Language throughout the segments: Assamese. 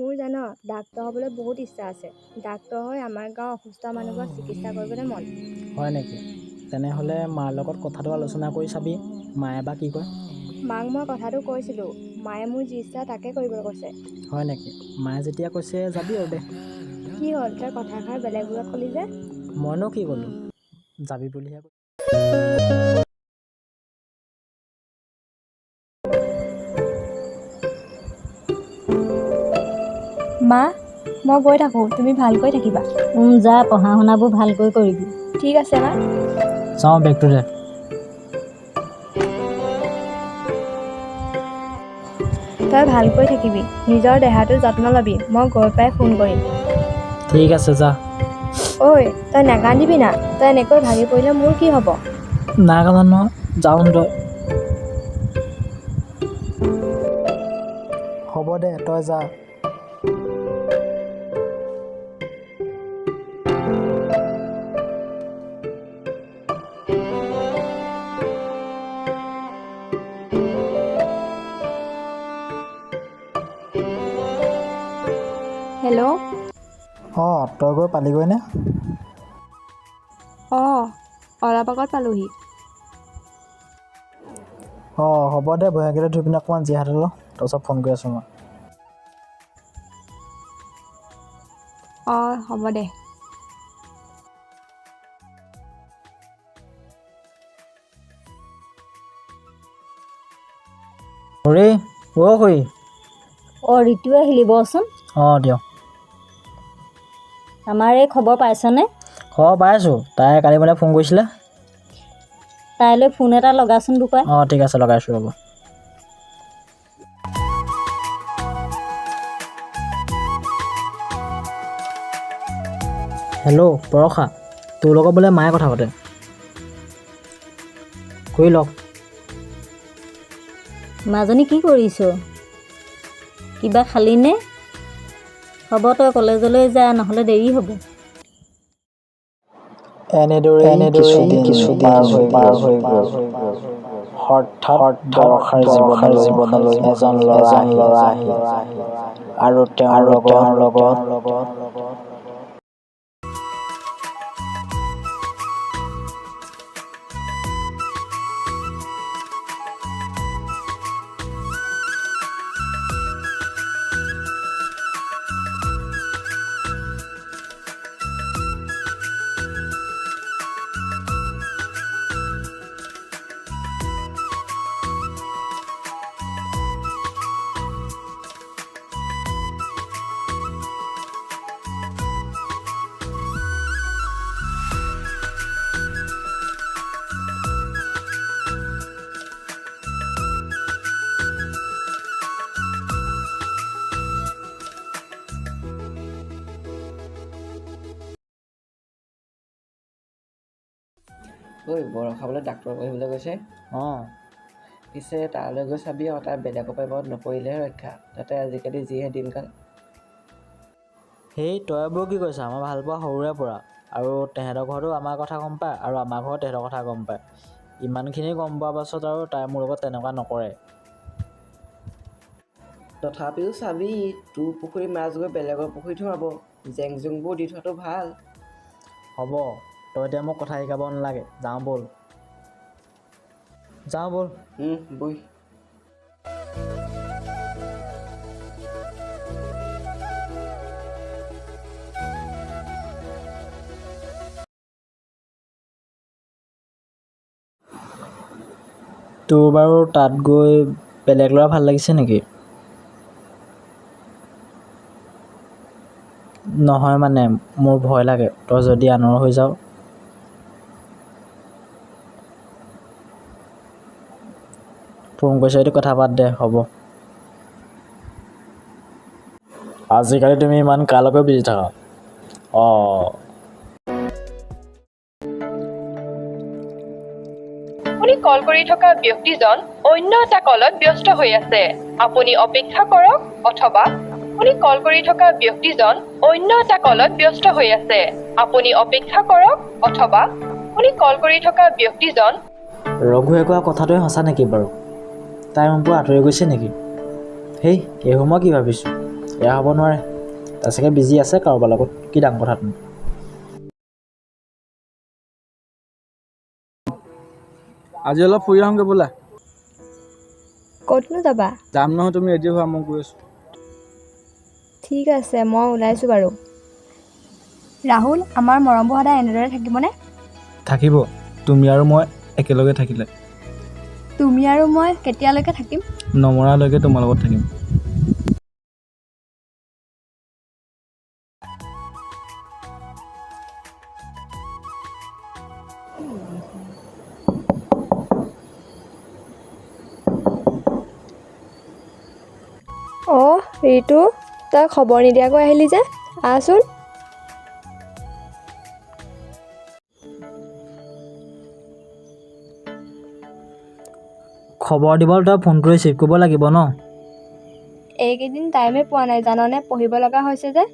মোৰ জান ডাক্তৰ হ'বলৈ বহুত ইচ্ছা আছে। ডাক্তৰ হৈ আমাৰ গাঁৱৰ অসুস্থ মানুহবোৰক চিকিৎসা কৰিবলৈ মন। হয় নেকি? তেনেহ'লে মাৰ লগত কথাটো আলোচনা কৰি চাবি, মায়ে বা কি কয়। মাক মই কথাটো কৈছিলোঁ, মায়ে মোৰ যি ইচ্ছা তাকে কৰিবলৈ কৈছে। হয় নেকি? মায়ে যেতিয়া কৈছে যাবি আৰু দে। কি হ'ল তই কথাষাৰ বেলেগবোৰত ক'লি যে? মইনো কি ক'লোঁ, যাবি বুলিহে কৈছোঁ। মা, মই গৈ থাকোঁ, তুমি ভালকৈ থাকিবা। যা পঢ়া শুনাবোৰ ভালকৈ কৰিবি। ঠিক আছে মা। চাওঁ বেগটো দে। তই ভালকৈ থাকিবি, নিজৰ দেহাটোৰ যত্ন ল'বি, মই গৈ পাই ফোন কৰিম। ঠিক আছে যা। ঐ তই নাকান্দিবি না, তই এনেকৈ ভাগি পৰিলে মোৰ কি হ'ব? নাই কান্দা নহয়, যাওঁ তই। হ'ব দে তই যা। হেল্ল'। অঁ তই গৈ পালিগৈনে? অঁ অলপ আগত পালোহি। অঁ হ'ব দে ভৈয়াকেইটা ধুই পিনে অকণমান জীয়াই হাতত ল, তাৰপিছত ফোন কৰি আছোঁ মই। অঁ হ'ব দে। খুৰী, অ' খুৰী। অঁ ঋতু আহিলি বচোন। অঁ দিয়ক। আমাৰ এই খবৰ পাইছনে? খবৰ পাইছোঁ, তাই কালি মানে ফোন কৰিছিলে। তাইলৈ ফোন এটা লগাচোন বোপাই। অঁ ঠিক আছে লগাইছোঁ ৰ'ব। হেল্ল' পৰশা, তোৰ লগত বোলে মায়ে কথা পাতে। কৰি লওক। মাজনী কি কৰিছ? কিবা খালিনে? হ'ব তই কলেজলৈ যা, নহ'লে দেৰি হ'ব। এনেদৰেই কিছুদিন পাৰ হৈ গ'ল। হঠাৎ বৰষাৰ জীৱনলৈ এজন ল'ৰা আহিল আৰু তেওঁৰ লগত ঐ বৰষা বোলে ডাক্তৰ পঢ়িবলৈ গৈছে। অঁ পিছে তালৈ গৈ চাবি আৰু তাৰ বেলেগৰ পেপাৰত নপৰিলেহে ৰক্ষা, তাতে আজিকালি যিহে দিনকাল। সেই তই বোৰ কি কৈছ? আমাৰ ভাল পোৱা সৰুৰে পৰা, আৰু তেহেঁতৰ ঘৰতো আমাৰ কথা গম পায় আৰু আমাৰ ঘৰত তেহেঁতৰ কথা গম পায়। ইমানখিনি গম পোৱাৰ পাছত আৰু তাই মোৰ লগত তেনেকুৱা নকৰে। তথাপিও চাবি, তোৰ পুখুৰীৰ মাছ গৈ বেলেগৰ পুখুৰীত সোমাব, জেং জোংবোৰ দি থোৱাটো ভাল। হ'ব, তই এতিয়া মোক কথা শিকাব নালাগে, যাওঁ ব'ল। যাওঁ ব'ল। বৈ। তোৰ বাৰু তাত গৈ বেলেগ ল'ৰা ভাল লাগিছে নেকি? নহয় মানে মোৰ ভয় লাগে, তই যদি আনৰ হৈ যাৱ। ফোন কৰিছ যদি কথা পাত দে, হ'ব। আজিকালি তুমি ইমান কাৰ লগত বিজি থাকা? অঁ আপুনি কল কৰি থকা ব্যক্তিজন অন্য এটা কলত ব্যস্ত হৈ আছে। আপুনি অপেক্ষা কৰক অথবা আপুনি কল কৰি থকা ব্যক্তিজন অন্য এটা কলত ব্যস্ত হৈ আছে। আপুনি অপেক্ষা কৰক অথবা আপুনি কল কৰি থকা ব্যক্তিজন ৰঘুৱে কোৱা কথাটোৱে সঁচা নেকি বাৰু? তাই মোৰ পৰা আঁতৰি গৈছে নেকি? হেই এইবোৰ মই কি ভাবিছোঁ? এয়া হ'ব নোৱাৰে। তাৰ চাগে বিজি আছে কাৰোবাৰ লগত, কি ডাঙৰ কথাটো। আজি অলপ ফুৰি আহোঁগৈ ব'লা। ক'তনো যাবা? যাম নহয়, তুমি ৰেডি হোৱা, মই গৈ আছোঁ। ঠিক আছে, মই ওলাইছোঁ বাৰু। ৰাহুল, আমাৰ মৰমবোৰ সদায় এনেদৰে থাকিবনে? থাকিব, তুমি আৰু মই একেলগে থাকিলে। তুমি আৰু মই কেতিয়ালৈকে থাকিম? নমৰালৈকে তোমাৰ লগত থাকিম। অ' ৰিতু, তই খবৰ নিদিয়াকৈ আহিলি যে, আহচোন। খবৰ দিবলৈ তই ফোনটো ৰিচিভ কৰিব লাগিব ন? এইকেইদিন টাইমে পোৱা নাই জাননে, পঢ়িব লগা হৈছে যে।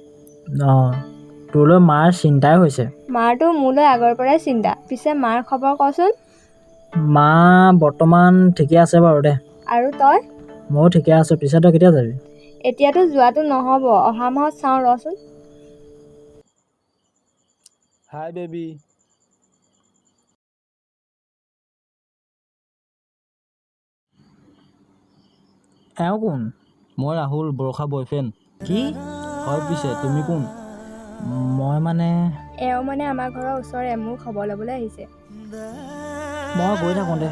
অঁ, তোলৈ মাৰ চিন্তাই হৈছে। মাৰতো মোলৈ আগৰ পৰাই চিন্তা। পিছে মাৰ খবৰ কচোন। মা বৰ্তমান ঠিকে আছে বাৰু দে। আৰু তই? ময়ো ঠিকে আছোঁ। পিছে তই কেতিয়া যাবি? এতিয়াতো যোৱাটো নহ'ব, অহা মাহত চাওঁ ৰচোন। Hi baby. এওঁ কোন? মই ৰাহুল, বৰষা বয়ফ্ৰেণ্ড। কি? হয়, পিছে তুমি কোন? মই মানে এওঁ মানে আমাৰ ঘৰৰ ওচৰৰে, মোৰ খবৰ ল'বলৈ আহিছে। মই গৈ থাকোঁ দে।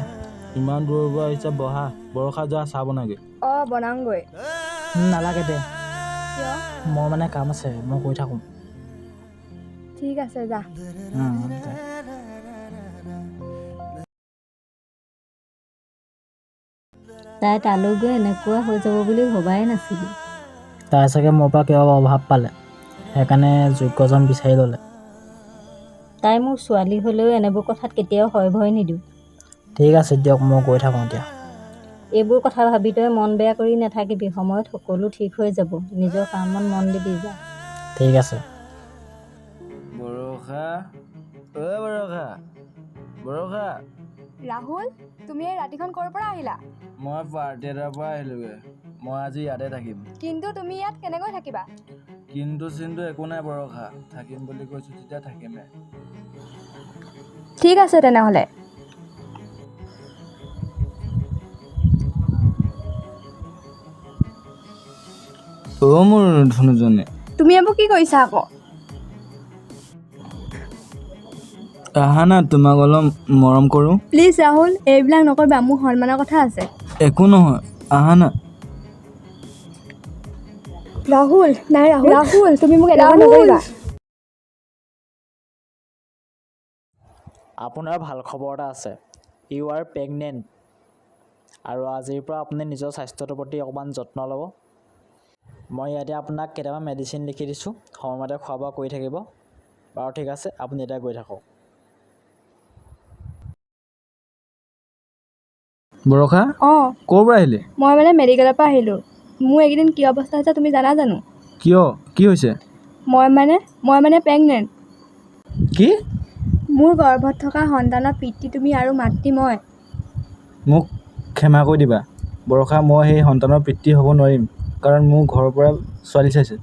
ইমান দূৰৰ পৰা আহিছা, বহা। বৰষা যোৱা, চাহ বনাগে। অঁ, বনাওঁগৈ। নালাগে দে, কিয়? মই মানে কাম আছে, মই গৈ থাকোঁ। ঠিক আছে, যা। দে। তাই তালৈ গৈ এনেকুৱা হৈ যাব বুলি ভবাই নাছিলোঁ। তাই চাগে মোৰ পৰা কিবা অভাৱ পালে, সেইকাৰণে যোগ্যজন বিচাৰি ল'লে। তাই মোৰ ছোৱালী হ'লেও এনেবোৰ কথাত কেতিয়াও হয় ভয় নিদিওঁ। ঠিক আছে দিয়ক, মই গৈ থাকোঁ এতিয়া। এইবোৰ কথা ভাবি তই মন বেয়া কৰি নাথাকিবি, সময়ত সকলো ঠিক হৈ যাব। নিজৰ কামত মন দিবি, যা। ঠিক আছে। বৰষা, অ' বৰষা, বৰষা। ৰাহুল, তুমি এই ৰাতিখন ক'ৰ পৰা আহিলা? মই পাৰ্টি এটাৰ পৰা আহিলোগৈ। মই আজি ইয়াতে থাকিম। কিন্তু তুমি ইয়াত কেনেকৈ থাকিবা? কিন্তু চিন্তু একো নাই বৰষা, থাকিম বুলি কৈছোঁ যেতিয়া থাকিমে। ঠিক আছে তেনেহ'লে। অ' মোৰ ধনুজনী। তুমি এইবোৰ কি কৰিছা আকৌ? আহা না, তোমাক অলপ মৰম কৰোঁ। প্লিজ ৰাহুল, এইবিলাক নকৰিবা, মোৰ সন্মানৰ কথা আছে। একো নহয়, আহা না। ৰাহুল, নাই ৰাহুল, ৰাহুল, তুমি মোক এনেকুৱা নকৰিবা। আপোনাৰ ভাল খবৰ এটা আছে। You are pregnant. আৰু আজিৰ পৰা আপুনি নিজৰ স্বাস্থ্যটোৰ প্ৰতি অকণমান যত্ন ল'ব। মই ইয়াতে আপোনাক কেইটামান মেডিচিন লিখি দিছোঁ, সময়মতে খোৱা বোৱা কৰি থাকিব। বাৰু ঠিক আছে, আপুনি এতিয়া গৈ থাকক। বৰষা, অঁ, ক'ৰ পৰা আহিলি? মই মানে মেডিকেলৰ পৰা আহিলোঁ। মোৰ এইকেইদিন কি অৱস্থা হৈছে তুমি জানা জানো? কিয়, কি হৈছে? মই মানে প্ৰেগনেণ্ট। কি? মোৰ গৰ্ভত থকা সন্তানৰ পিতৃ তুমি আৰু মাতৃ মই। মোক ক্ষমা কৰি দিবা বৰষা, মই সেই সন্তানৰ পিতৃ হ'ব নোৱাৰিম, কাৰণ মোৰ ঘৰৰ পৰা ছোৱালী চাইছে।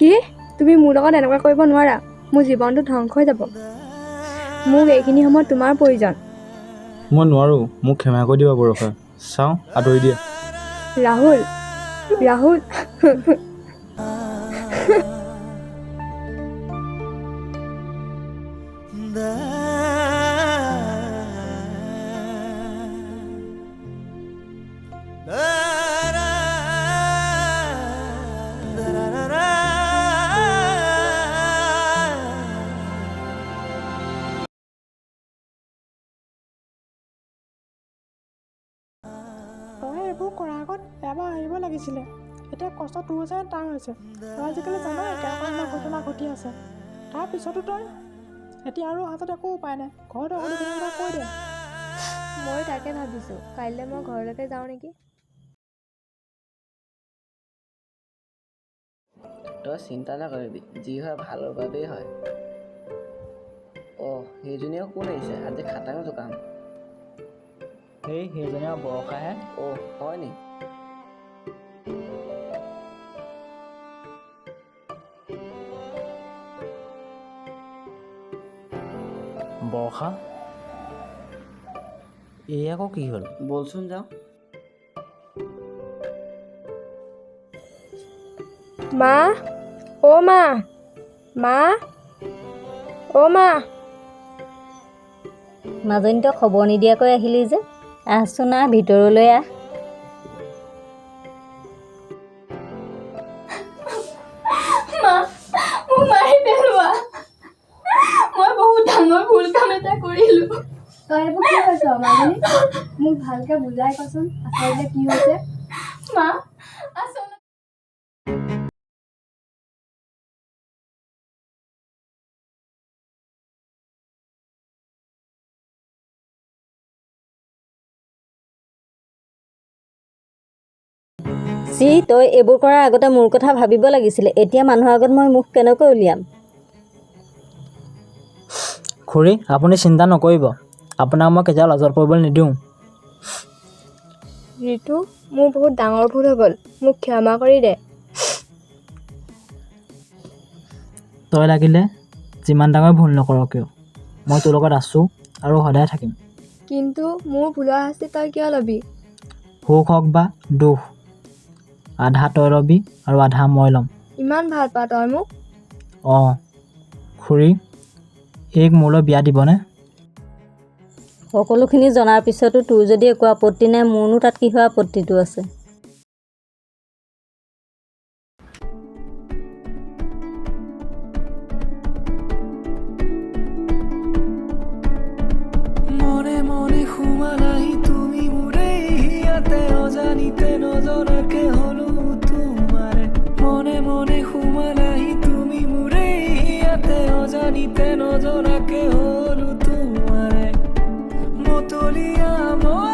কি? তুমি মোৰ লগত এনেকুৱা কৰিব নোৱাৰা। মোৰ জীৱনটো ধ্বংস হৈ যাব। মোক এইখিনি সময়ত তোমাৰ প্ৰয়োজন। মই নোৱাৰোঁ, মোক ক্ষমা কৰি দিবা বৰষা। চাওঁ, আঁতৰি দিয়া। ৰাহুল, ৰাহুল। তই এইবোৰ কৰাৰ আগত এবাৰ আহিব লাগিছিলে। এতিয়া কষ্ট তোৰ হৈছে তাৰ হৈছে। তই আজিকালি জানই কেনেকুৱা ঘটনা ঘটি আছে। তাৰপিছতো তই এতিয়া আৰু হাতত একো উপায় নাই। ঘৰতে সকলো কথা কৈ দে। মই তাকে ভাবিছোঁ, কাইলৈ মই ঘৰলৈকে যাওঁ নেকি? তই চিন্তা নকৰিবি, যি হয় ভালৰ বাবেই হয়। অ' সেইজনীও কোন আহিছে? আজি খাটাং জোকাম। সেইজনী আৰু বৰষাহে। অ' হয় নি? বৰষা এই আকৌ কি হ'ল? বলচোন যাওঁ। মা অ' মা মা অ' মা মাজনী তই খবৰ নিদিয়াকৈ আহিলি যে, আহচোন আহ, ভিতৰলৈ আহ। মা মোক মাৰি পেলোৱা, মই বহুত ডাঙৰ ভুল কাম এটা কৰিলোঁ। তই এইবোৰ কি কৈছ মাজনী? মোক ভালকৈ বুজাই কচোন আচলতে কি হৈছে। মা আচলতে চি, তই এইবোৰ কৰাৰ আগতে মোৰ কথা ভাবিব লাগিছিলে। এতিয়া মানুহৰ আগত মই মুখ কেনেকৈ উলিয়াম? খুৰী আপুনি চিন্তা নকৰিব, আপোনাক মই কেতিয়াও লাজত পৰিবলৈ নিদিওঁ। ঋতু, মোৰ বহুত ডাঙৰ ভুল হৈ গ'ল, মোক ক্ষমা কৰি দে। তই লাগিলে যিমান ডাঙৰ ভুল নকৰ কিয়, মই তোৰ লগত আছোঁ আৰু সদায় থাকিম। কিন্তু মোৰ ভুলৰ শাস্তি তই কিয় ল'বি? সুখ হওক বা দুখ, আধা তই ল'বি আৰু আধা মই ল'ম। ইমান ভাল পা তই মোক? অঁ খুৰী, এইক মোলৈ বিয়া দিবনে? সকলোখিনি জনাৰ পিছতো তোৰ যদি একো আপত্তি নাই, মোৰনো তাত কিহৰ আপত্তিটো আছে? মনে মনে সোমালাহি তুমি মোৰে ইয়াতে, অজানিতে নজনাকে হলো তোমাৰে। মনে মনে সোমালাহি তুমি মোৰে ইয়াতে, অজানিতে নজনাকে হলো তোমাৰে। মতলীয়া মই